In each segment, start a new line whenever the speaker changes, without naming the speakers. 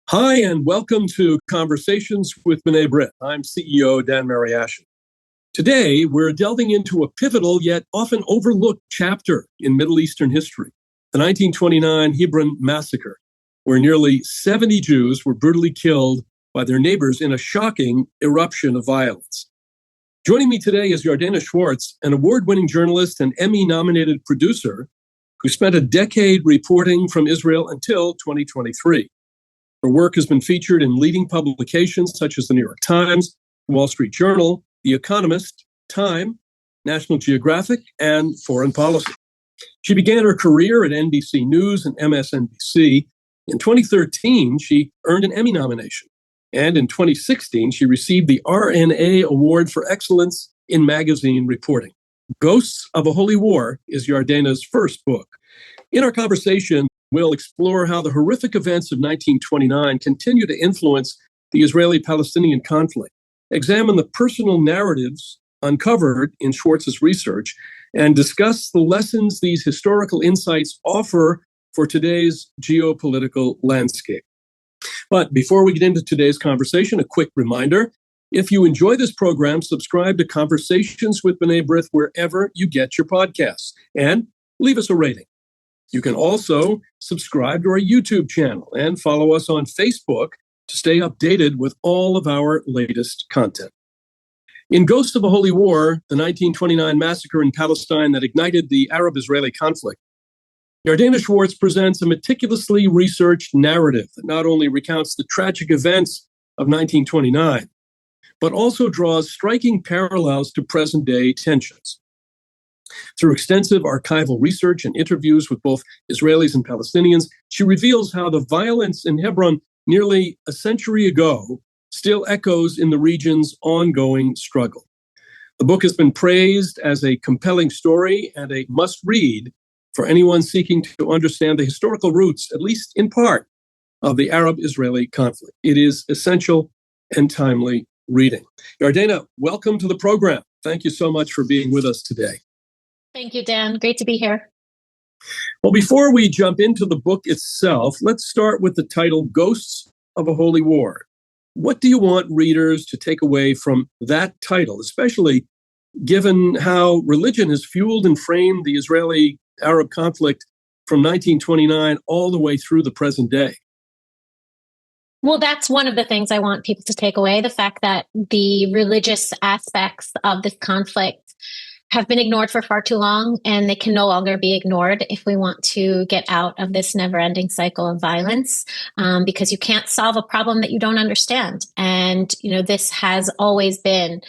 Hi, and welcome to Conversations with B'nai B'rith. I'm CEO Dan Mariaschin. Today, we're delving into a pivotal yet often overlooked chapter in Middle Eastern history, the 1929 Hebron Massacre, where nearly 70 Jews were brutally killed by their neighbors in a shocking eruption of violence. Joining me today is Yardena Schwartz, an award-winning journalist and Emmy-nominated producer who spent a decade reporting from Israel until 2023. Her work has been featured in leading publications such as the New York Times, Wall Street Journal, The Economist, Time, National Geographic, and Foreign Policy. She began her career at NBC News and MSNBC. In 2013, she earned an Emmy nomination. And in 2016, she received the RNA Award for Excellence in Magazine Reporting. Ghosts of a Holy War is Yardena's first book. In our conversation, we'll explore how the horrific events of 1929 continue to influence the Israeli-Palestinian conflict, examine the personal narratives uncovered in Schwartz's research, and discuss the lessons these historical insights offer for today's geopolitical landscape. But before we get into today's conversation, a quick reminder. If you enjoy this program, subscribe to Conversations with B'nai B'rith wherever you get your podcasts, and leave us a rating. You can also subscribe to our YouTube channel and follow us on Facebook to stay updated with all of our latest content. In Ghosts of a Holy War, the 1929 massacre in Palestine that ignited the Arab-Israeli conflict, Yardena Schwartz presents a meticulously researched narrative that not only recounts the tragic events of 1929, but also draws striking parallels to present-day tensions. Through extensive archival research and interviews with both Israelis and Palestinians, she reveals how the violence in Hebron nearly a century ago still echoes in the region's ongoing struggle. The book has been praised as a compelling story and a must-read for anyone seeking to understand the historical roots, at least in part, of the Arab-Israeli conflict. It is essential and timely reading. Yardena, welcome to the program. Thank you so much for being with us today.
Thank you, Dan. Great to be here.
Well, before we jump into the book itself, let's start with the title, Ghosts of a Holy War. What do you want readers to take away from that title, especially given how religion has fueled and framed the Israeli-Arab conflict from 1929 all the way through the present day?
Well, that's one of the things I want people to take away, the fact that the religious aspects of this conflict have been ignored for far too long, and they can no longer be ignored if we want to get out of this never-ending cycle of violence, because you can't solve a problem that you don't understand. And, this has always been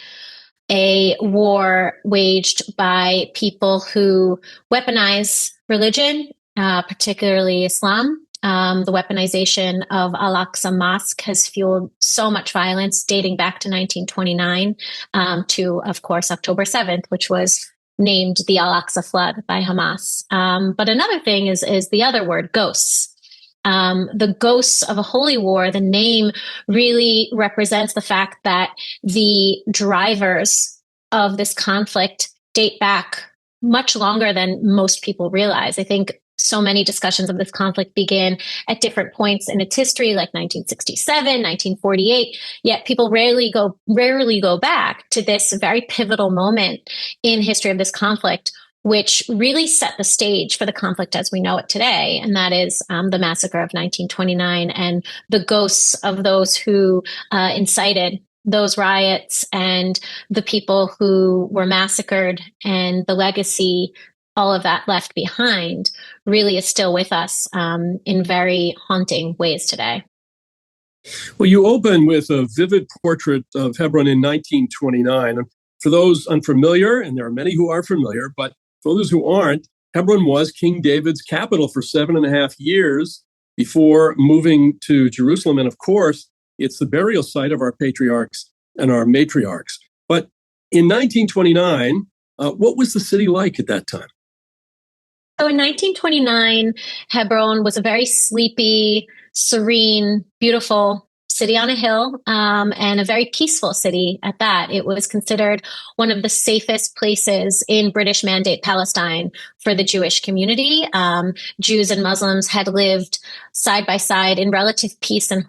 a war waged by people who weaponize religion, particularly Islam. The weaponization of Al-Aqsa Mosque has fueled so much violence dating back to 1929 to, of course, October 7th, which was named the Al-Aqsa Flood by Hamas. But another thing is the other word, ghosts. The Ghosts of a Holy War, the name really represents the fact that the drivers of this conflict date back much longer than most people realize. I think so many discussions of this conflict begin at different points in its history, like 1967, 1948, yet people rarely go back to this very pivotal moment in history of this conflict, which really set the stage for the conflict as we know it today, and that is the massacre of 1929 and the ghosts of those who incited those riots and the people who were massacred, and the legacy all of that left behind really is still with us in very haunting ways today.
Well, you open with a vivid portrait of Hebron in 1929. And for those unfamiliar, and there are many who are familiar, but for those who aren't, Hebron was King David's capital for 7.5 years before moving to Jerusalem. And of course, it's the burial site of our patriarchs and our matriarchs. But in 1929, what was the city like at that time?
So in 1929, Hebron was a very sleepy, serene, beautiful city on a hill, and a very peaceful city at that. It was considered one of the safest places in British Mandate Palestine for the Jewish community. Jews and Muslims had lived side by side in relative peace and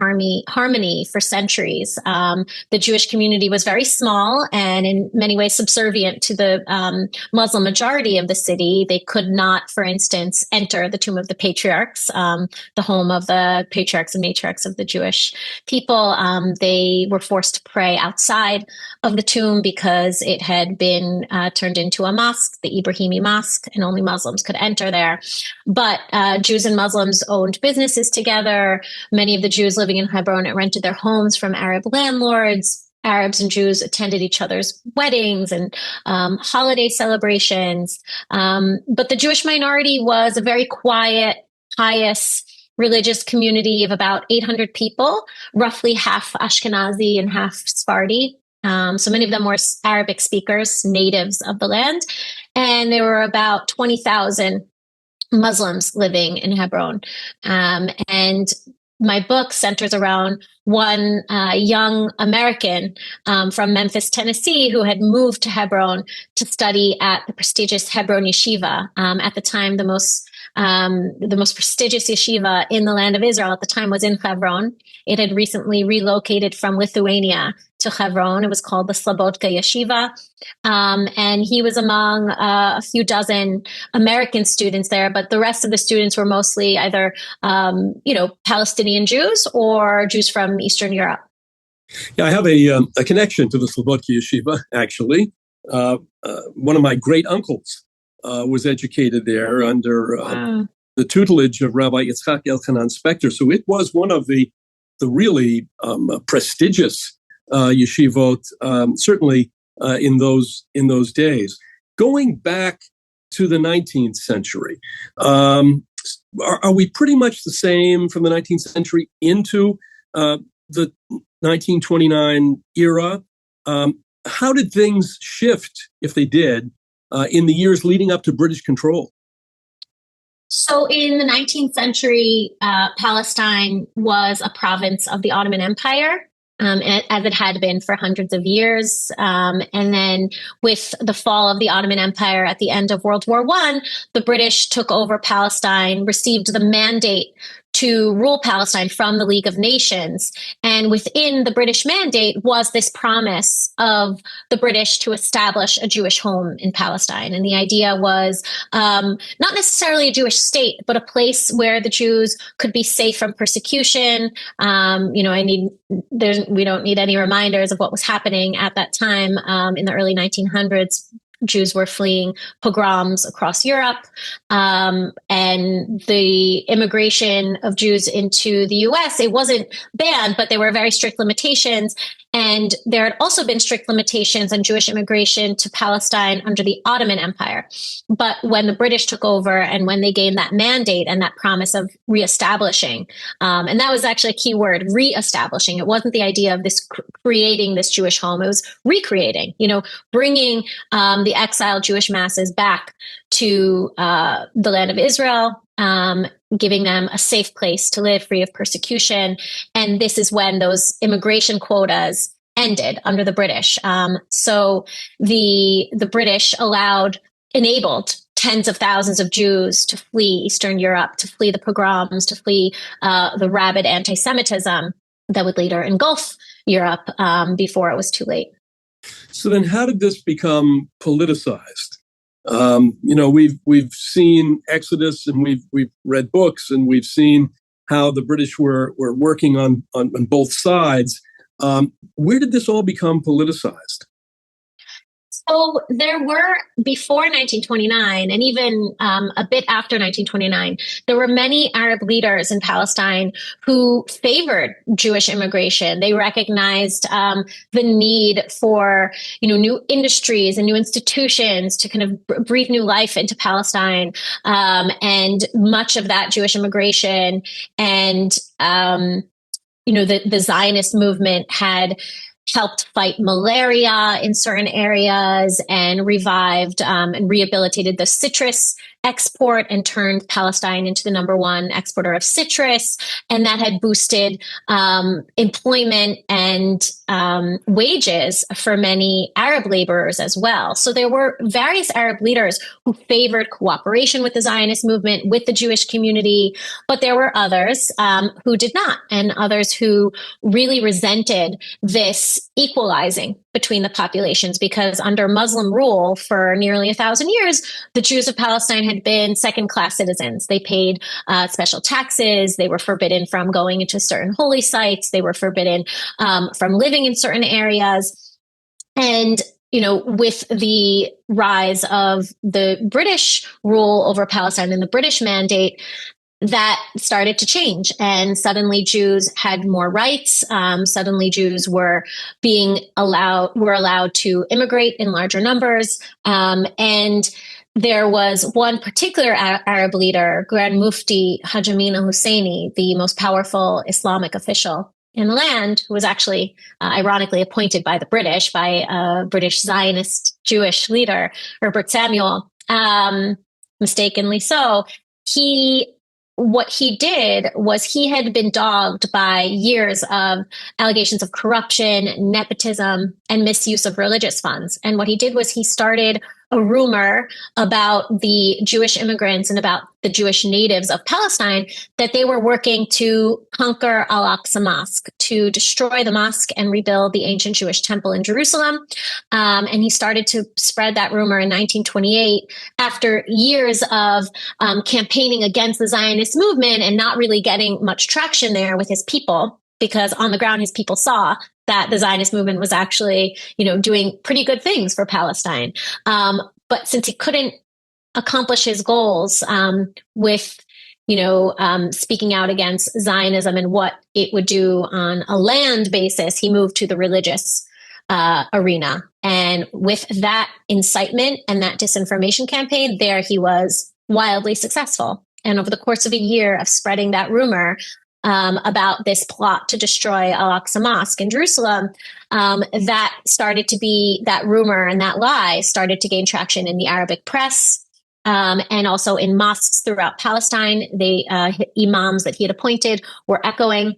harmony for centuries. The Jewish community was very small and in many ways subservient to the Muslim majority of the city. They could not, for instance, enter the tomb of the patriarchs, the home of the patriarchs and matriarchs of the Jewish people. They were forced to pray outside of the tomb because it had been turned into a mosque, the Ibrahimi Mosque, and only Muslims could enter there. But Jews and Muslims owned businesses together. Many of the Jews living in Hebron rented their homes from Arab landlords. Arabs and Jews attended each other's weddings and holiday celebrations. But the Jewish minority was a very quiet, pious, religious community of about 800 people, roughly half Ashkenazi and half Sephardi. So many of them were Arabic speakers, natives of the land. And there were about 20,000 Muslims living in Hebron. And my book centers around one young American from Memphis, Tennessee, who had moved to Hebron to study at the prestigious Hebron Yeshiva. At the time, the most prestigious yeshiva in the land of Israel at the time was in Hebron. It had recently relocated from Lithuania to Hebron. It was called the Slobodka Yeshiva. And he was among a few dozen American students there, but the rest of the students were mostly either, Palestinian Jews or Jews from Eastern Europe.
Yeah, I have a connection to the Slobodka Yeshiva, actually. One of my great uncles was educated there under the tutelage of Rabbi Yitzchak Elchanan Spector. So it was one of the really prestigious yeshivot, certainly in those days. Going back to the 19th century, are we pretty much the same from the 19th century into the 1929 era? How did things shift, if they did, in the years leading up to British control?
So in the 19th century, Palestine was a province of the Ottoman Empire, as it had been for hundreds of years. And then with the fall of the Ottoman Empire at the end of World War I, the British took over Palestine, received the mandate to rule Palestine from the League of Nations. And within the British mandate was this promise of the British to establish a Jewish home in Palestine. And the idea was not necessarily a Jewish state, but a place where the Jews could be safe from persecution. We don't need any reminders of what was happening at that time in the early 1900s. Jews were fleeing pogroms across Europe, and the immigration of Jews into the U.S., it wasn't banned, but there were very strict limitations. And there had also been strict limitations on Jewish immigration to Palestine under the Ottoman Empire. But when the British took over and when they gained that mandate and that promise of reestablishing, and that was actually a key word, reestablishing. It wasn't the idea of this creating this Jewish home. It was recreating, bringing the exiled Jewish masses back to the land of Israel, giving them a safe place to live free of persecution. And this is when those immigration quotas ended under the British. So the British enabled tens of thousands of Jews to flee Eastern Europe, to flee the pogroms, to flee the rabid anti-Semitism that would later engulf Europe before it was too late.
So then how did this become politicized? We've seen Exodus, and we've read books, and we've seen how the British were working on both sides. Where did this all become politicized?
So there were, before 1929, and even a bit after 1929, there were many Arab leaders in Palestine who favored Jewish immigration. They recognized the need for, new industries and new institutions to kind of breathe new life into Palestine. And much of that Jewish immigration and, the Zionist movement had helped fight malaria in certain areas and revived and rehabilitated the citrus export and turned Palestine into the number one exporter of citrus. And that had boosted employment and wages for many Arab laborers as well. So there were various Arab leaders who favored cooperation with the Zionist movement, with the Jewish community, but there were others who did not, and others who really resented this equalizing between the populations, because under Muslim rule for nearly 1,000 years, the Jews of Palestine had been second-class citizens. They paid special taxes. They were forbidden from going into certain holy sites. They were forbidden from living in certain areas. And with the rise of the British rule over Palestine and the British mandate, that started to change, and suddenly Jews had more rights. Suddenly Jews were allowed to immigrate in larger numbers. And there was one particular Arab leader, Grand Mufti Haj Amin al-Husseini, the most powerful Islamic official in the land, who was actually ironically appointed by the British, by a British Zionist Jewish leader, Herbert Samuel, mistakenly so. What he did was he had been dogged by years of allegations of corruption, nepotism, and misuse of religious funds. And what he did was he started a rumor about the Jewish immigrants and about the Jewish natives of Palestine, that they were working to conquer Al-Aqsa Mosque, to destroy the mosque and rebuild the ancient Jewish temple in Jerusalem. And he started to spread that rumor in 1928 after years of campaigning against the Zionist movement and not really getting much traction there with his people, because on the ground his people saw that the Zionist movement was actually, doing pretty good things for Palestine. But since he couldn't accomplish his goals with, speaking out against Zionism and what it would do on a land basis, he moved to the religious arena. And with that incitement and that disinformation campaign, there he was wildly successful. And over the course of a year of spreading that rumor about this plot to destroy Al-Aqsa Mosque in Jerusalem, that rumor and that lie started to gain traction in the Arabic press, and also in mosques throughout Palestine. The imams that he had appointed were echoing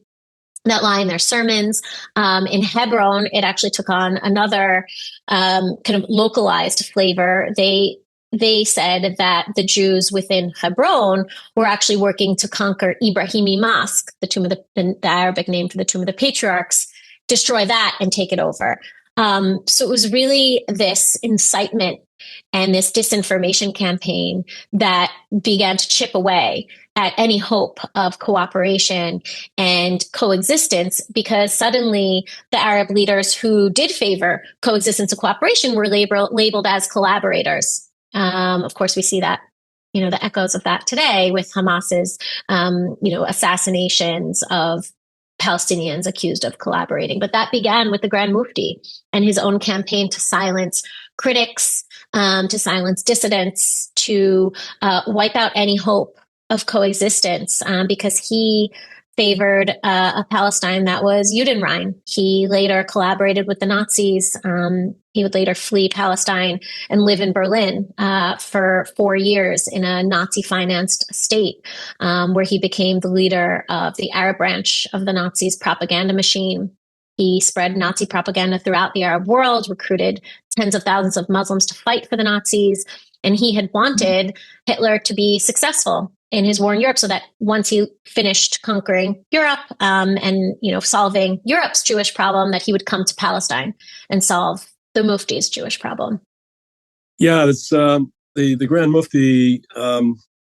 that lie in their sermons. In Hebron, it actually took on another kind of localized flavor. They said that the Jews within Hebron were actually working to conquer Ibrahimi Mosque, the tomb of the Arabic name for the tomb of the patriarchs, destroy that and take it over. So it was really this incitement and this disinformation campaign that began to chip away at any hope of cooperation and coexistence, because suddenly the Arab leaders who did favor coexistence and cooperation were labeled as collaborators. Of course, we see that, the echoes of that today with Hamas's, assassinations of Palestinians accused of collaborating. But that began with the Grand Mufti and his own campaign to silence critics, to silence dissidents, to wipe out any hope of coexistence, because he favored a Palestine that was Judenrein. He later collaborated with the Nazis. He would later flee Palestine and live in Berlin for 4 years in a Nazi-financed state, where he became the leader of the Arab branch of the Nazis' propaganda machine. He spread Nazi propaganda throughout the Arab world, recruited tens of thousands of Muslims to fight for the Nazis, and he had wanted Hitler to be successful in his war in Europe, so that once he finished conquering Europe and solving Europe's Jewish problem, that he would come to Palestine and solve the Mufti's Jewish problem.
Yeah, that's the Grand Mufti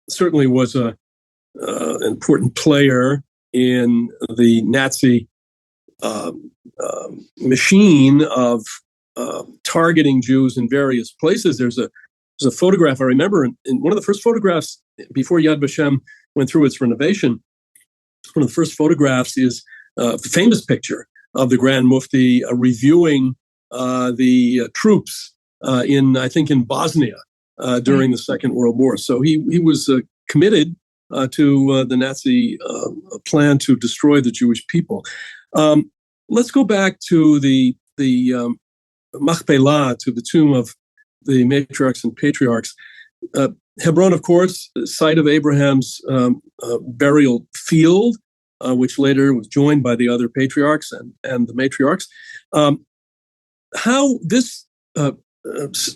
certainly was an important player in the Nazi machine of targeting Jews in various places. There's a photograph I remember in one of the first photographs before Yad Vashem went through its renovation. One of the first photographs is the famous picture of the Grand Mufti reviewing the troops in Bosnia during the Second World War. So he was committed to the Nazi plan to destroy the Jewish people. Let's go back to the Machpelah, to the tomb of the matriarchs and patriarchs. Hebron, of course, the site of Abraham's burial field, which later was joined by the other patriarchs and the matriarchs. How this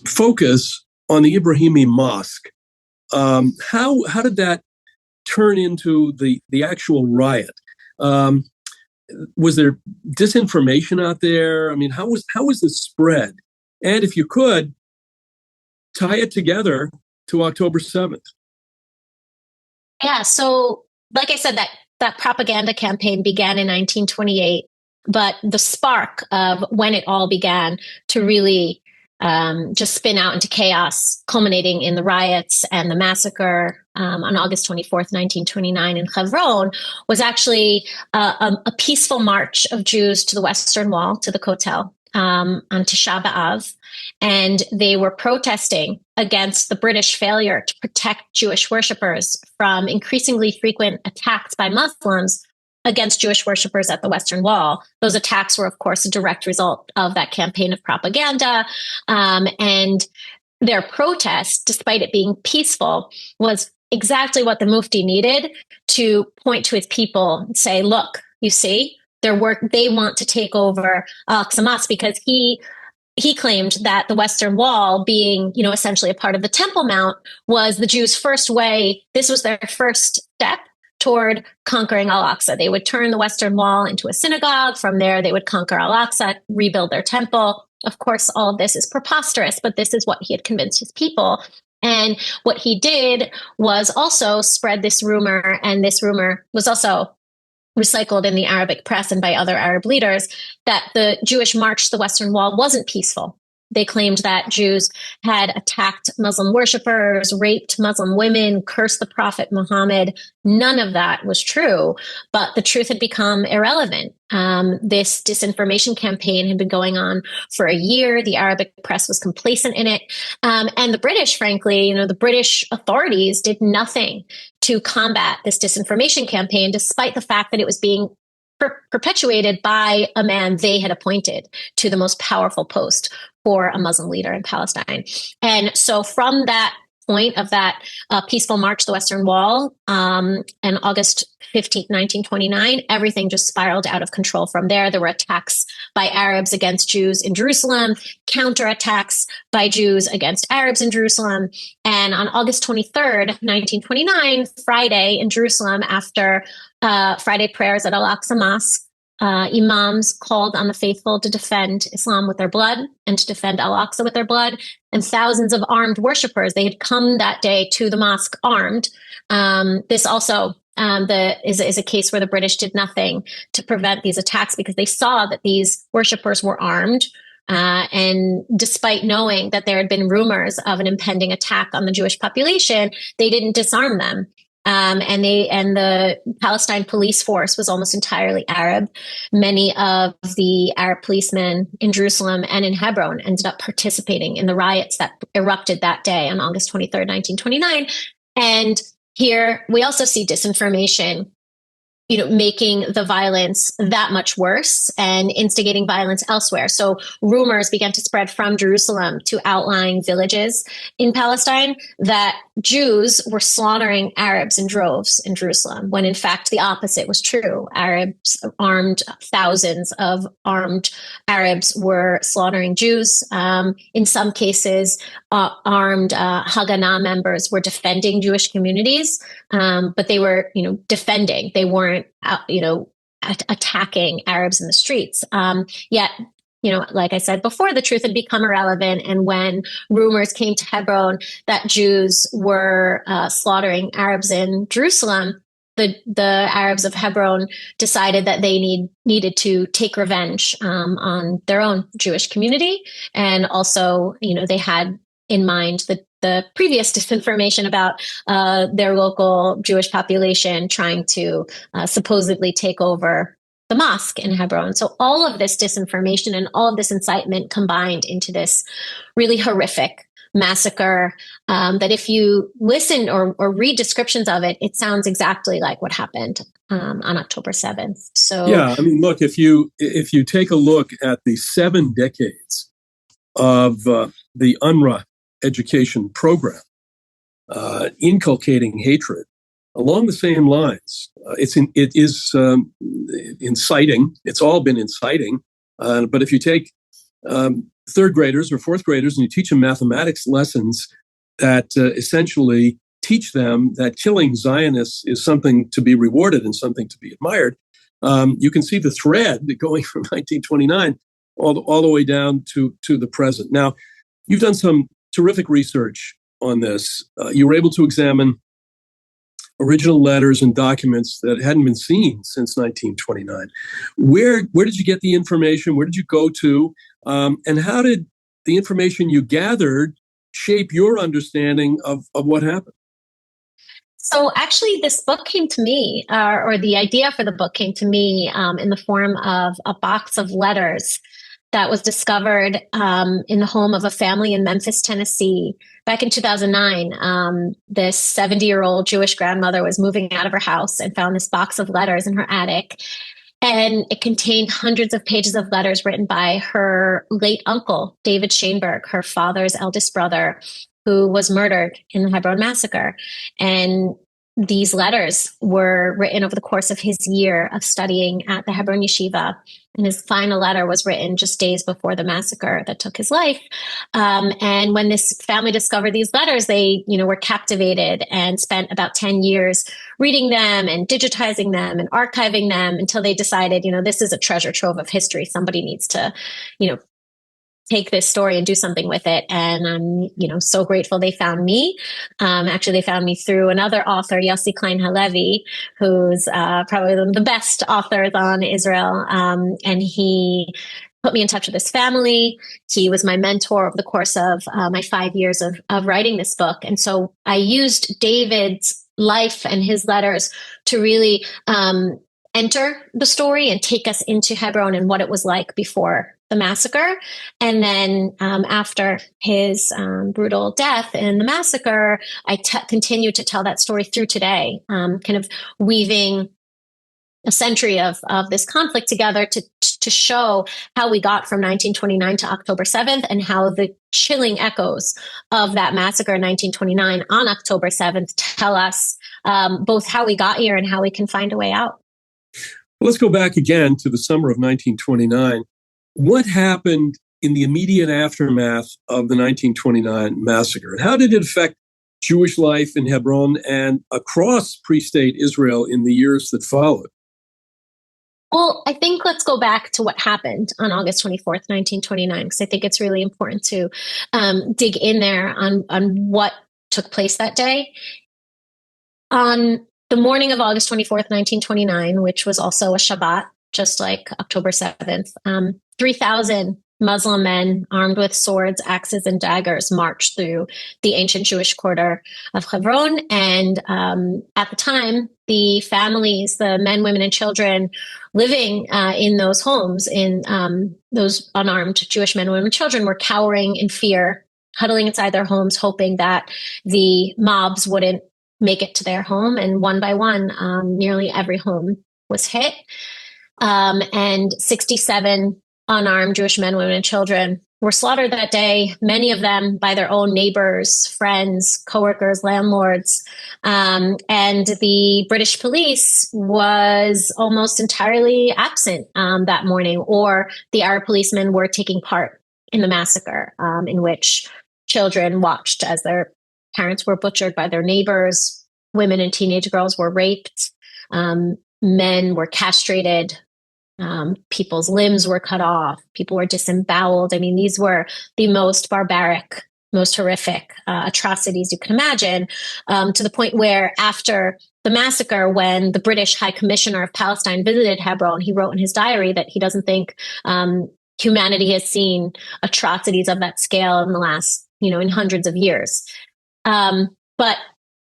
focus on the Ibrahimi Mosque, how did that turn into the actual riot? Was there disinformation out there? I mean, how was this spread? And if you could, tie it together to October 7th.
Yeah, so like I said, that propaganda campaign began in 1928, but the spark of when it all began to really just spin out into chaos, culminating in the riots and the massacre on August 24th, 1929 in Hebron, was actually a peaceful march of Jews to the Western Wall, to the Kotel, on Tisha B'Av. And they were protesting against the British failure to protect Jewish worshippers from increasingly frequent attacks by Muslims against Jewish worshippers at the Western Wall. Those attacks were, of course, a direct result of that campaign of propaganda. And their protest, despite it being peaceful, was exactly what the Mufti needed to point to his people and say, look, you see, they want to take over Al-Aqsa Mosque, because he claimed that the Western Wall, being, essentially a part of the Temple Mount, was the Jews' first way. This was their first step toward conquering Al-Aqsa. They would turn the Western Wall into a synagogue. From there, they would conquer Al-Aqsa, rebuild their temple. Of course, all of this is preposterous, but this is what he had convinced his people. And what he did was also spread this rumor, and this rumor was also recycled in the Arabic press and by other Arab leaders, that the Jewish march to the Western Wall wasn't peaceful. They claimed that Jews had attacked Muslim worshippers, raped Muslim women, cursed the Prophet Muhammad. None of that was true, but the truth had become irrelevant. This disinformation campaign had been going on for a year. The Arabic press was complacent in it. And the British, frankly, the British authorities did nothing to combat this disinformation campaign, despite the fact that it was being perpetuated by a man they had appointed to the most powerful post for a Muslim leader in Palestine. And so from that point of that peaceful march to the Western Wall on August 15th, 1929, everything just spiraled out of control from there. There were attacks by Arabs against Jews in Jerusalem, counterattacks by Jews against Arabs in Jerusalem. And on August 23rd, 1929, Friday in Jerusalem, after Friday prayers at Al-Aqsa Mosque, imams called on the faithful to defend Islam with their blood and to defend Al-Aqsa with their blood. And thousands of armed worshippers, they had come that day to the mosque armed. This also is a case where the British did nothing to prevent these attacks, because they saw that these worshippers were armed. And despite knowing that there had been rumors of an impending attack on the Jewish population, they didn't disarm them. And the Palestine police force was almost entirely Arab. Many of the Arab policemen in Jerusalem and in Hebron ended up participating in the riots that erupted that day on August 23rd, 1929. And here we also see disinformation, making the violence that much worse and instigating violence elsewhere. So rumors began to spread from Jerusalem to outlying villages in Palestine that Jews were slaughtering Arabs in droves in Jerusalem, when in fact the opposite was true. Thousands of armed Arabs were slaughtering Jews. In some cases, armed Haganah members were defending Jewish communities, but they were, defending. They weren't, attacking Arabs in the streets. Yet, like I said before, the truth had become irrelevant. And when rumors came to Hebron that Jews were slaughtering Arabs in Jerusalem, the Arabs of Hebron decided that they needed to take revenge on their own Jewish community. And also, they had in mind the previous disinformation about their local Jewish population trying to supposedly take over the mosque in Hebron. So all of this disinformation and all of this incitement combined into this really horrific massacre that if you listen or read descriptions of it, it sounds exactly like what happened on October 7th. So
yeah, I mean, look, if you take a look at the 7 decades of the UNRWA education program, inculcating hatred along the same lines. It is inciting. It's all been inciting. But if you take third graders or fourth graders and you teach them mathematics lessons that essentially teach them that killing Zionists is something to be rewarded and something to be admired, you can see the thread going from 1929 all the way down to the present. Now, you've done some terrific research on this. You were able to examine original letters and documents that hadn't been seen since 1929. Where did you get the information? Where did you go to? And how did the information you gathered shape your understanding of what happened?
So actually, this book came to me, or the idea for the book came to me in the form of a box of letters that was discovered in the home of a family in Memphis, Tennessee. Back in 2009, this 70-year-old Jewish grandmother was moving out of her house and found this box of letters in her attic. And it contained hundreds of pages of letters written by her late uncle, David Schoenberg, her father's eldest brother, who was murdered in the Hebron Massacre. And these letters were written over the course of his year of studying at the Hebron Yeshiva. And his final letter was written just days before the massacre that took his life. And when this family discovered these letters, they, were captivated and spent about 10 years reading them and digitizing them and archiving them until they decided, this is a treasure trove of history. Somebody needs to, take this story and do something with it. And I'm, so grateful they found me. Actually, they found me through another author, Yossi Klein Halevi, who's probably one of the best authors on Israel. And he put me in touch with his family. He was my mentor over the course of my 5 years of writing this book. And so I used David's life and his letters to really enter the story and take us into Hebron and what it was like before the massacre. And then after his brutal death in the massacre, I continued to tell that story through today, kind of weaving a century of this conflict together to show how we got from 1929 to October 7th and how the chilling echoes of that massacre in 1929 on October 7th tell us both how we got here and how we can find a way out.
Let's go back again to the summer of 1929. What happened in the immediate aftermath of the 1929 massacre? And how did it affect Jewish life in Hebron and across pre-state Israel in the years that followed?
Well, I think let's go back to what happened on August 24th, 1929, because I think it's really important to dig in there on what took place that day. On the morning of August 24th, 1929, which was also a Shabbat, just like October 7th, 3,000 Muslim men armed with swords, axes, and daggers marched through the ancient Jewish quarter of Hebron. And at the time, the families, the men, women, and children living in those homes, in those unarmed Jewish men, women, and children, were cowering in fear, huddling inside their homes, hoping that the mobs wouldn't make it to their home. And one by one, nearly every home was hit. And 67 unarmed Jewish men, women, and children were slaughtered that day, many of them by their own neighbors, friends, coworkers, landlords. And the British police was almost entirely absent that morning, or the Arab policemen were taking part in the massacre, in which children watched as their parents were butchered by their neighbors, women and teenage girls were raped, men were castrated, people's limbs were cut off, people were disemboweled. I mean, these were the most barbaric, most horrific atrocities you can imagine, to the point where after the massacre, when the British High Commissioner of Palestine visited Hebron, he wrote in his diary that he doesn't think humanity has seen atrocities of that scale in the last, in hundreds of years. But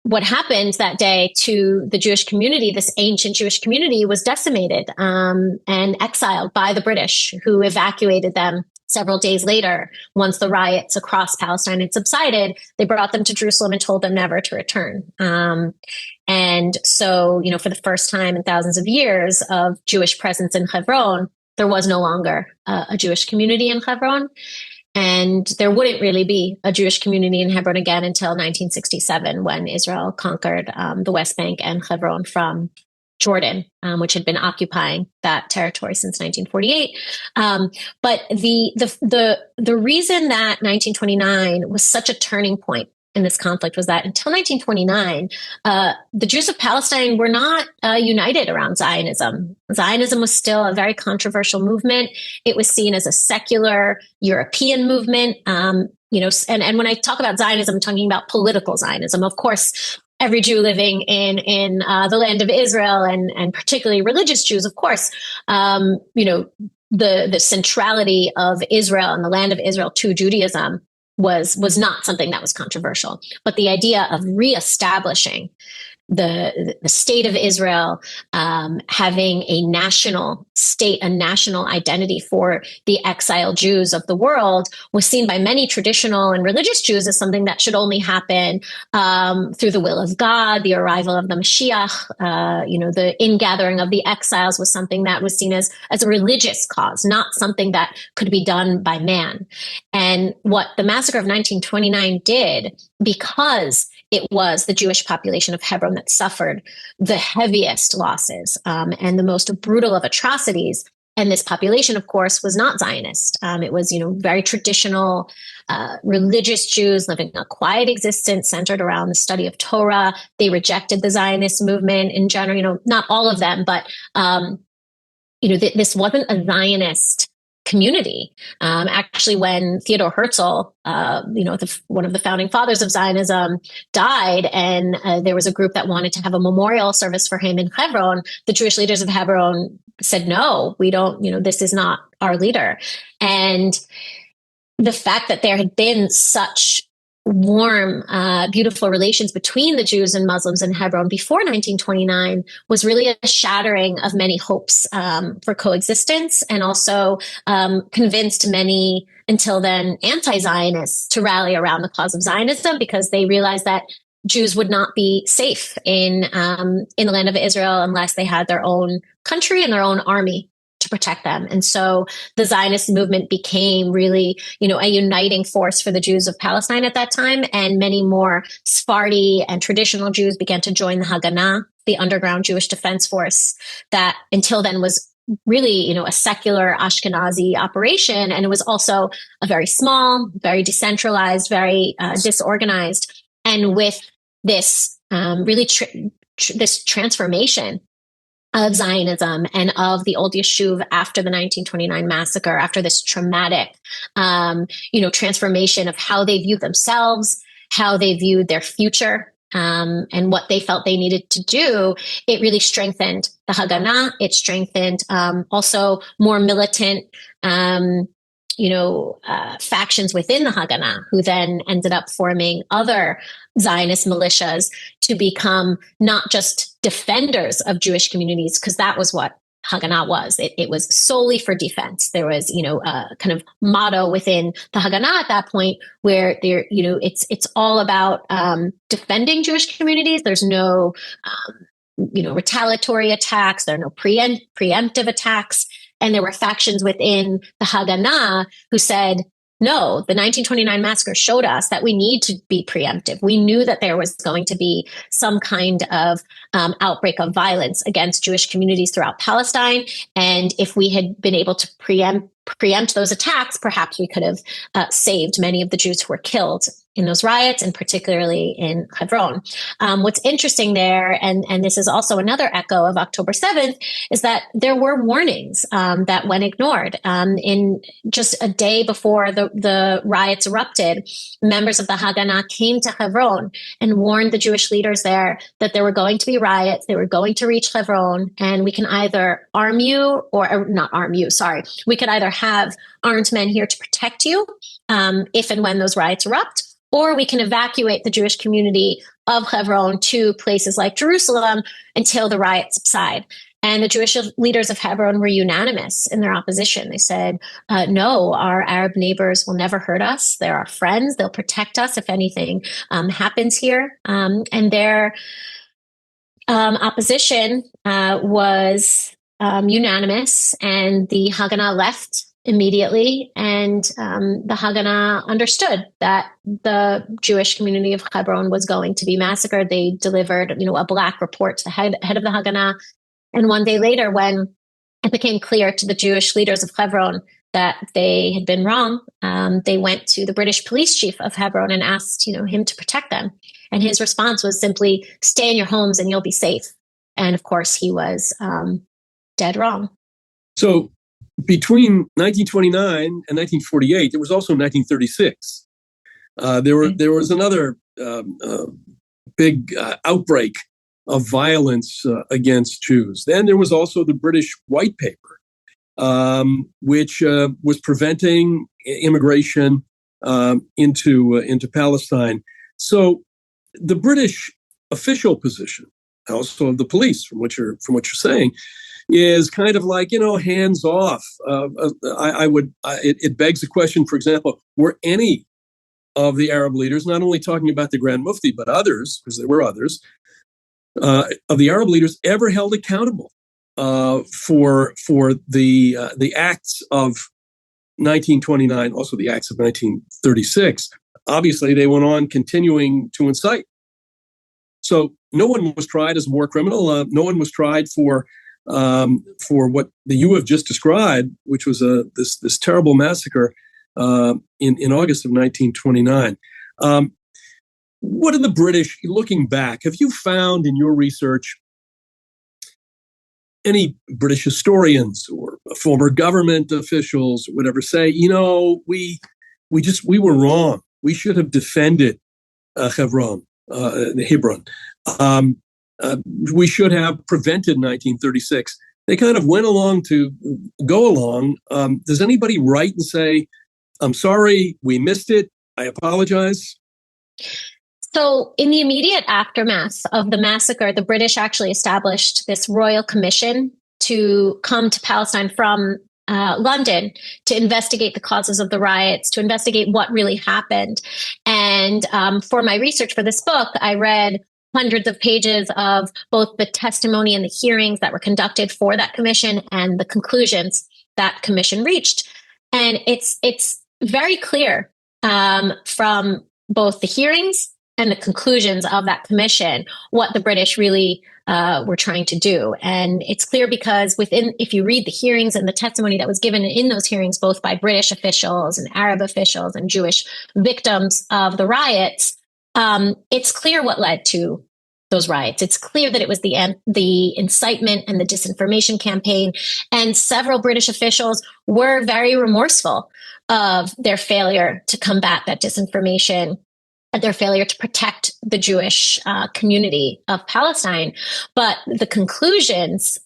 what happened that day to the Jewish community, this ancient Jewish community, was decimated and exiled by the British, who evacuated them several days later. Once the riots across Palestine had subsided, they brought them to Jerusalem and told them never to return. And so, for the first time in thousands of years of Jewish presence in Hebron, there was no longer a Jewish community in Hebron. And there wouldn't really be a Jewish community in Hebron again until 1967, when Israel conquered the West Bank and Hebron from Jordan, which had been occupying that territory since 1948. But the reason that 1929 was such a turning point in this conflict was that until 1929, the Jews of Palestine were not united around Zionism. Zionism was still a very controversial movement. It was seen as a secular European movement. And when I talk about Zionism, I'm talking about political Zionism. Of course, every Jew living in the land of Israel, and particularly religious Jews, of course, the centrality of Israel and the land of Israel to Judaism was not something that was controversial. But the idea of reestablishing the state of Israel, having a national state, a national identity for the exiled Jews of the world, was seen by many traditional and religious Jews as something that should only happen through the will of God. The arrival of the Mashiach, the ingathering of the exiles was something that was seen as a religious cause, not something that could be done by man. And what the massacre of 1929 did, because it was the Jewish population of Hebron that suffered the heaviest losses and the most brutal of atrocities. And this population, of course, was not Zionist. It was, very traditional religious Jews living a quiet existence centered around the study of Torah. They rejected the Zionist movement in general. Not all of them, but this wasn't a Zionist community. Actually, when Theodor Herzl, one of the founding fathers of Zionism, died, and there was a group that wanted to have a memorial service for him in Hebron, the Jewish leaders of Hebron said, no, we don't, this is not our leader. And the fact that there had been such warm, beautiful relations between the Jews and Muslims in Hebron before 1929 was really a shattering of many hopes for coexistence, and also convinced many until then anti-Zionists to rally around the cause of Zionism, because they realized that Jews would not be safe in the land of Israel unless they had their own country and their own army to protect them. And so the Zionist movement became really, a uniting force for the Jews of Palestine at that time. And many more Sephardi and traditional Jews began to join the Haganah, the underground Jewish defense force that until then was really, a secular Ashkenazi operation. And it was also a very small, very decentralized, very disorganized. And with this this transformation of Zionism and of the old Yishuv after the 1929 massacre, after this traumatic, transformation of how they viewed themselves, how they viewed their future, and what they felt they needed to do, it really strengthened the Haganah. It strengthened also more militant, factions within the Haganah, who then ended up forming other Zionist militias to become not just defenders of Jewish communities, because that was what Haganah was. It was solely for defense. There was, a kind of motto within the Haganah at that point where it's all about defending Jewish communities. There's no, retaliatory attacks. There are no preemptive attacks. And there were factions within the Haganah who said, no, the 1929 massacre showed us that we need to be preemptive. We knew that there was going to be some kind of outbreak of violence against Jewish communities throughout Palestine. And if we had been able to preempt those attacks, perhaps we could have saved many of the Jews who were killed in those riots, and particularly in Hebron. What's interesting there, and this is also another echo of October 7th, is that there were warnings that went ignored. In just a day before the riots erupted, members of the Haganah came to Hebron and warned the Jewish leaders there that there were going to be riots, they were going to reach Hebron, and we can either arm you, or not arm you, sorry. We could either have armed men here to protect you if and when those riots erupt, or we can evacuate the Jewish community of Hebron to places like Jerusalem until the riots subside. And the Jewish leaders of Hebron were unanimous in their opposition. They said, no, our Arab neighbors will never hurt us. They're our friends. They'll protect us if anything happens here. And their opposition was unanimous, and the Haganah left immediately, and the Haganah understood that the Jewish community of Hebron was going to be massacred. They delivered, a black report to the head of the Haganah. And one day later, when it became clear to the Jewish leaders of Hebron that they had been wrong, they went to the British police chief of Hebron and asked, him to protect them. And his response was simply, stay in your homes and you'll be safe. And of course, he was dead wrong.
So between 1929 and 1948, there was also 1936. There was another big outbreak of violence against Jews. Then there was also the British White Paper, which was preventing immigration into Palestine. So the British official position, also of the police, from what you're saying, is kind of like, hands off. It begs the question, for example, were any of the Arab leaders, not only talking about the Grand Mufti, but others, because there were others, of the Arab leaders ever held accountable for the acts of 1929, also the acts of 1936? Obviously, they went on continuing to incite. So no one was tried as a war criminal. No one was tried for what you have just described, which was this terrible massacre in August of 1929. What are the British, looking back, have you found in your research any British historians or former government officials or whatever say, we were wrong. We should have defended Hebron. We should have prevented 1936. They kind of went along to go along. Does anybody write and say, I'm sorry, we missed it, I apologize?
So in the immediate aftermath of the massacre, the British actually established this royal commission to come to Palestine from London to investigate the causes of the riots, to investigate what really happened. And for my research for this book, I read hundreds of pages of both the testimony and the hearings that were conducted for that commission and the conclusions that commission reached. And it's very clear from both the hearings and the conclusions of that commission what the British really were trying to do. And it's clear because if you read the hearings and the testimony that was given in those hearings, both by British officials and Arab officials and Jewish victims of the riots, it's clear what led to those riots. It's clear that it was the incitement and the disinformation campaign. And several British officials were very remorseful of their failure to combat that disinformation, their failure to protect the Jewish community of Palestine. But the conclusions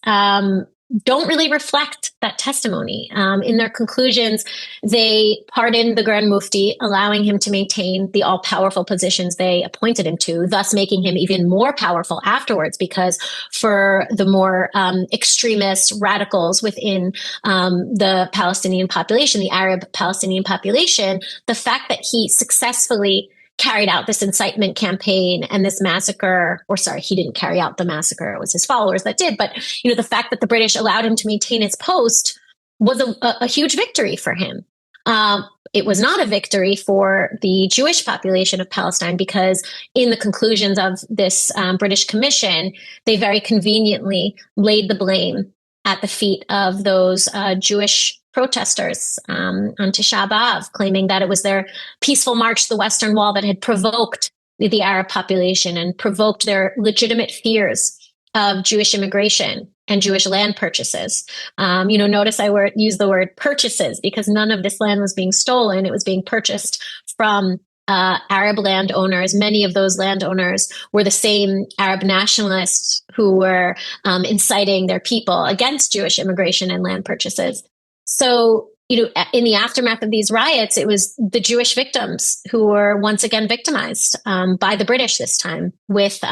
don't really reflect that testimony. In their conclusions, they pardoned the Grand Mufti, allowing him to maintain the all-powerful positions they appointed him to, thus making him even more powerful afterwards, because for the more extremist radicals within the Palestinian population, the Arab Palestinian population, the fact that he successfully carried out this incitement campaign and this massacre, he didn't carry out the massacre, it was his followers that did. But, the fact that the British allowed him to maintain his post was a huge victory for him. It was not a victory for the Jewish population of Palestine, because in the conclusions of this British commission, they very conveniently laid the blame at the feet of those Jewish protesters on Tisha B'Av, claiming that it was their peaceful march to the Western Wall that had provoked the Arab population and provoked their legitimate fears of Jewish immigration and Jewish land purchases. Notice I use the word purchases, because none of this land was being stolen. It was being purchased from Arab landowners. Many of those landowners were the same Arab nationalists who were inciting their people against Jewish immigration and land purchases. So, in the aftermath of these riots, it was the Jewish victims who were once again victimized by the British this time with,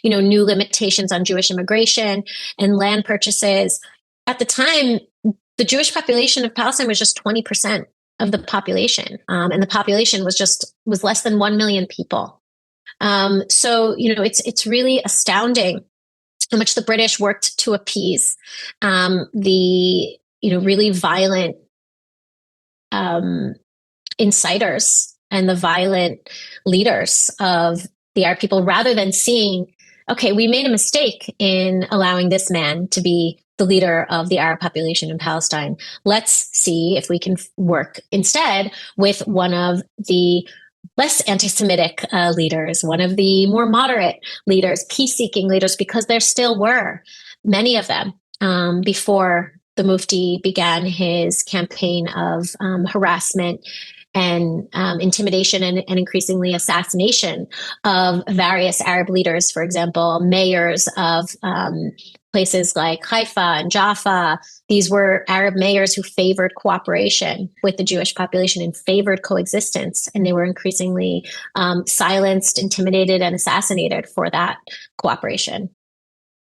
new limitations on Jewish immigration and land purchases. At the time, the Jewish population of Palestine was just 20% of the population. And the population was less than 1 million people. So, it's really astounding how much the British worked to appease the really violent inciters and the violent leaders of the Arab people, rather than seeing, okay, we made a mistake in allowing this man to be the leader of the Arab population in Palestine. Let's see if we can work instead with one of the less anti-Semitic leaders, one of the more moderate leaders, peace-seeking leaders, because there still were many of them before the Mufti began his campaign of harassment and intimidation and increasingly assassination of various Arab leaders, for example, mayors of places like Haifa and Jaffa. These were Arab mayors who favored cooperation with the Jewish population and favored coexistence. And they were increasingly silenced, intimidated, and assassinated for that cooperation.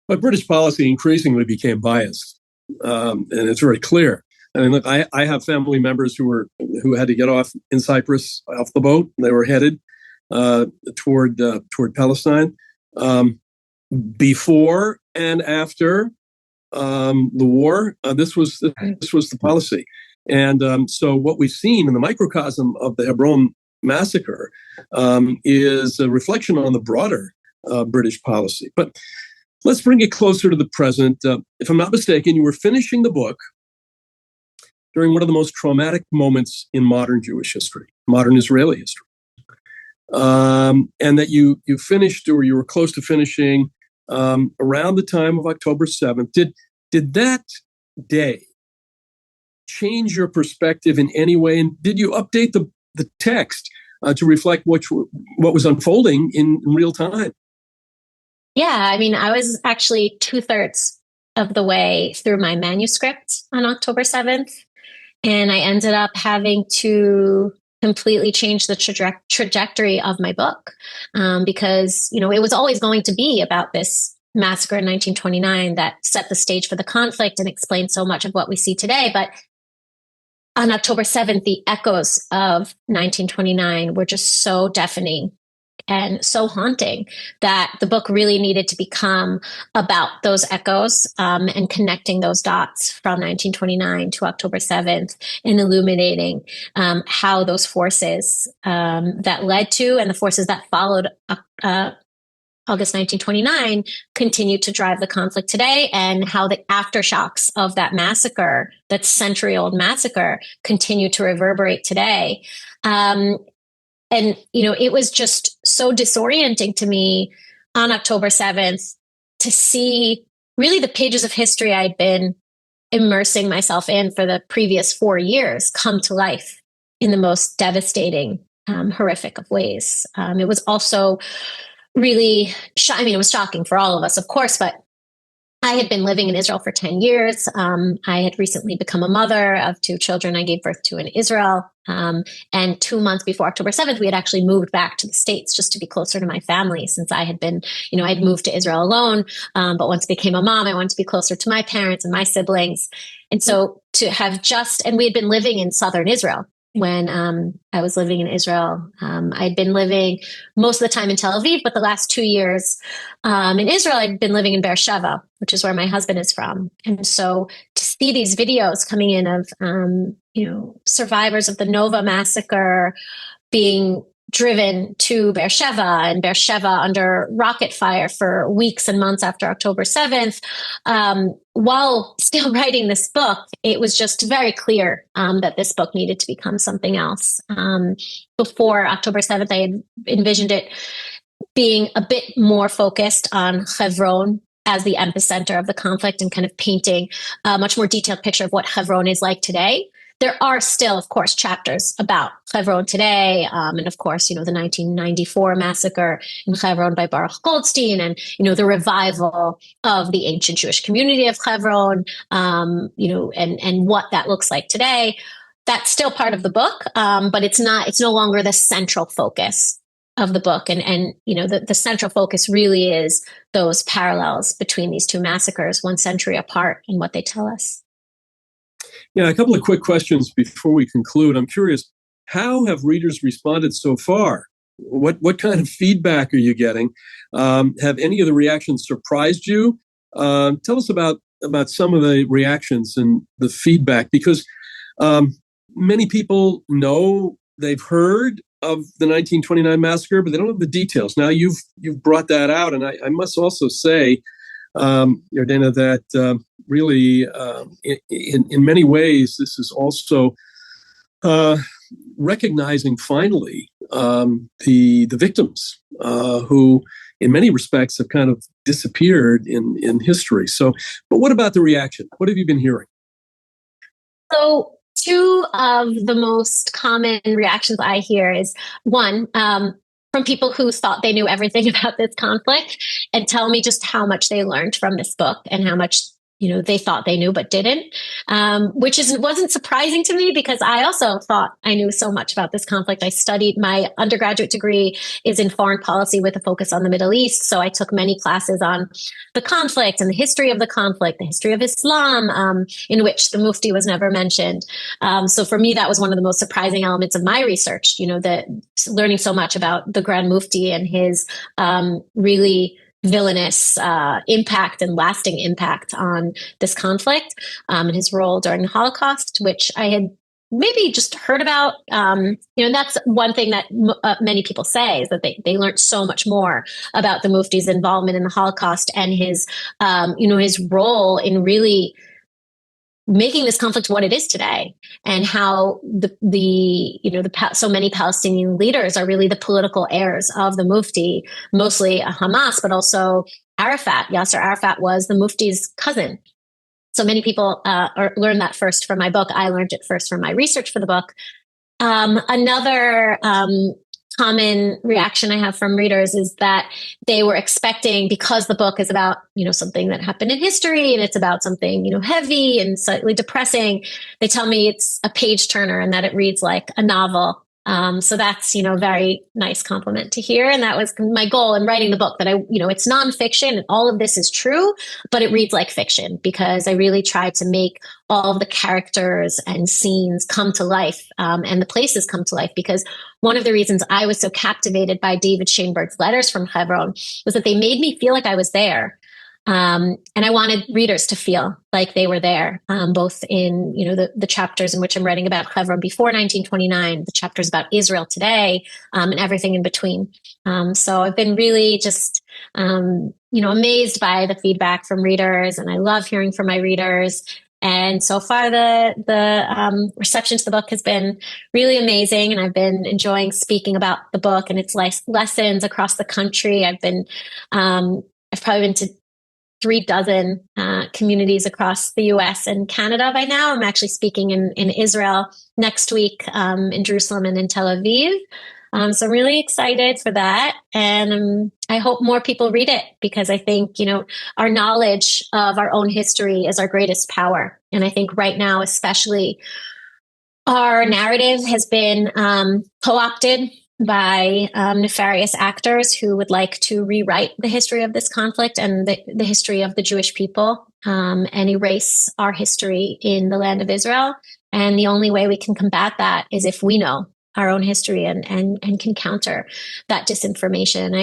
But British policy increasingly became biased, and it's very clear. I mean, look, I have family members who had to get off in Cyprus off the boat. They were headed toward Palestine. Before and after the war, this was the policy. And so what we've seen in the microcosm of the Hebron Massacre is a reflection on the broader British policy. But let's bring it closer to the present. If I'm not mistaken, you were finishing the book during one of the most traumatic moments in modern Jewish history, modern Israeli history. And that you finished, or you were close to finishing, around the time of October 7th. Did that day change your perspective in any way? And did you update the text to reflect what was unfolding in real time?
Yeah, I mean, I was actually 2/3 of the way through my manuscript on October 7th. And I ended up having to completely change the trajectory of my book because, it was always going to be about this massacre in 1929 that set the stage for the conflict and explained so much of what we see today. But on October 7th, the echoes of 1929 were just so deafening and so haunting that the book really needed to become about those echoes and connecting those dots from 1929 to October 7th and illuminating how those forces that led to and the forces that followed August 1929 continued to drive the conflict today, and how the aftershocks of that massacre, that century-old massacre, continue to reverberate today. And, it was just so disorienting to me on October 7th to see really the pages of history I'd been immersing myself in for the previous 4 years come to life in the most devastating, horrific of ways. It was also really, it was shocking for all of us, of course, but I had been living in Israel for 10 years. I had recently become a mother of 2 children I gave birth to in Israel. And 2 months before October 7th, we had actually moved back to the States just to be closer to my family, since I had been, I'd moved to Israel alone. But once I became a mom, I wanted to be closer to my parents and my siblings. And so to have and we had been living in southern Israel when I was living in Israel. I'd been living most of the time in Tel Aviv, but the last 2 years in Israel, I'd been living in Beersheba, which is where my husband is from. And so to see these videos coming in of, survivors of the Nova massacre being driven to Beersheba, and Beersheba under rocket fire for weeks and months after October 7th, while still writing this book, it was just very clear that this book needed to become something else. Before October 7th, I had envisioned it being a bit more focused on Hebron as the epicenter of the conflict and kind of painting a much more detailed picture of what Hebron is like today. There are still, of course, chapters about Hebron today. And of course, the 1994 massacre in Hebron by Baruch Goldstein, and, the revival of the ancient Jewish community of Hebron, and what that looks like today. That's still part of the book, but it's no longer the central focus of the book. And the central focus really is those parallels between these 2 massacres, 1 century apart, and what they tell us.
Yeah, a couple of quick questions before we conclude. I'm curious, how have readers responded so far? What kind of feedback are you getting? Have any of the reactions surprised you? Tell us about some of the reactions and the feedback, because many people know, they've heard of the 1929 massacre, but they don't have the details. Now you've brought that out, and I must also say, Yardena, that really, in many ways, this is also recognizing finally the victims who, in many respects, have kind of disappeared in history. So, but what about the reaction? What have you been hearing?
So, two of the most common reactions I hear is one, from people who thought they knew everything about this conflict and tell me just how much they learned from this book and how much they thought they knew but didn't, which wasn't surprising to me because I also thought I knew so much about this conflict. I studied, my undergraduate degree is in foreign policy with a focus on the Middle East. So I took many classes on the conflict and the history of the conflict, the history of Islam, in which the Mufti was never mentioned. So for me, that was one of the most surprising elements of my research, that learning so much about the Grand Mufti and his really villainous impact and lasting impact on this conflict, and his role during the Holocaust, which I had maybe just heard about. And that's one thing that many people say is that they learned so much more about the Mufti's involvement in the Holocaust and his, his role in really making this conflict what it is today, and how so many Palestinian leaders are really the political heirs of the Mufti, mostly Hamas, but also Arafat. Yasser Arafat was the Mufti's cousin. So many people learned that first from my book. I learned it first from my research for the book. Another common reaction I have from readers is that they were expecting, because the book is about, something that happened in history and it's about something, heavy and slightly depressing. They tell me it's a page turner and that it reads like a novel. So that's, a very nice compliment to hear. And that was my goal in writing the book, that it's nonfiction and all of this is true, but it reads like fiction because I really tried to make all of the characters and scenes come to life, and the places come to life. Because one of the reasons I was so captivated by David Schoenberg's letters from Hebron was that they made me feel like I was there. And I wanted readers to feel like they were there, both in, the chapters in which I'm writing about Hebron before 1929, the chapters about Israel today, and everything in between. So I've been really just, amazed by the feedback from readers, and I love hearing from my readers. And so far, the reception to the book has been really amazing, and I've been enjoying speaking about the book and its lessons across the country. I've probably been to 36 communities across the US and Canada by now. I'm actually speaking in Israel next week, in Jerusalem and in Tel Aviv. So really excited for that. And I hope more people read it, because I think, our knowledge of our own history is our greatest power. And I think right now, especially, our narrative has been co-opted by nefarious actors who would like to rewrite the history of this conflict and the history of the Jewish people, and erase our history in the land of Israel. And the only way we can combat that is if we know our own history and can counter that disinformation.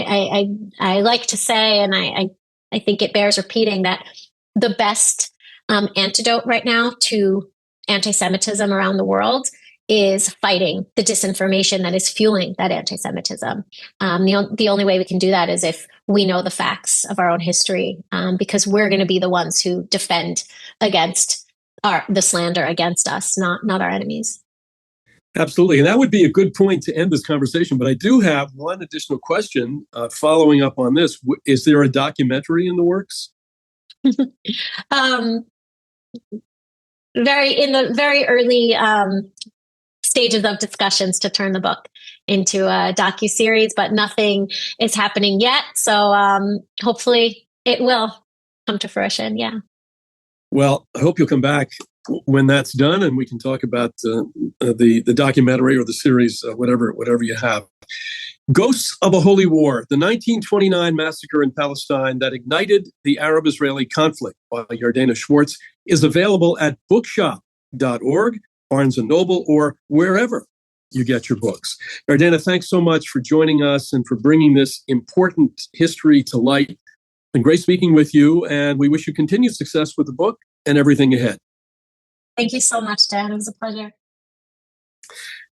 I like to say, and I think it bears repeating, that the best antidote right now to anti-Semitism around the world is fighting the disinformation that is fueling that anti-Semitism. The only way we can do that is if we know the facts of our own history, because we're going to be the ones who defend against the slander against us, not our enemies.
Absolutely. And that would be a good point to end this conversation. But I do have one additional question following up on this. Is there a documentary in the works?
In the very early stages of discussions to turn the book into a docuseries, but nothing is happening yet. So hopefully it will come to fruition. Yeah.
Well, I hope you'll come back when that's done, and we can talk about the documentary or the series, whatever you have. Ghosts of a Holy War, the 1929 massacre in Palestine that ignited the Arab-Israeli conflict by Yardena Schwartz is available at bookshop.org, Barnes & Noble, or wherever you get your books. Yardena, thanks so much for joining us and for bringing this important history to light. It's been great speaking with you, and we wish you continued success with the book and everything ahead.
Thank you so much, Dan. It was a pleasure.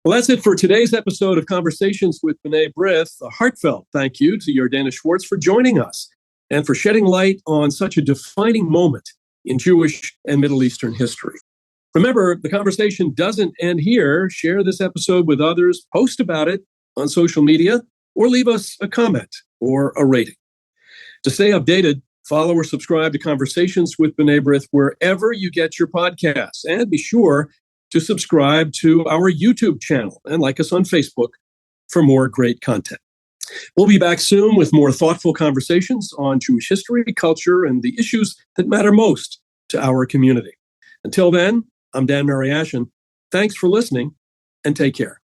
Well, that's it for today's episode of Conversations with B'nai B'rith. A heartfelt thank you to Yardena Schwartz for joining us and for shedding light on such a defining moment in Jewish and Middle Eastern history. Remember, the conversation doesn't end here. Share this episode with others, post about it on social media, or leave us a comment or a rating. To stay updated, follow or subscribe to Conversations with B'nai B'rith wherever you get your podcasts. And be sure to subscribe to our YouTube channel and like us on Facebook for more great content. We'll be back soon with more thoughtful conversations on Jewish history, culture, and the issues that matter most to our community. Until then, I'm Dan Mariaschin. Thanks for listening, and take care.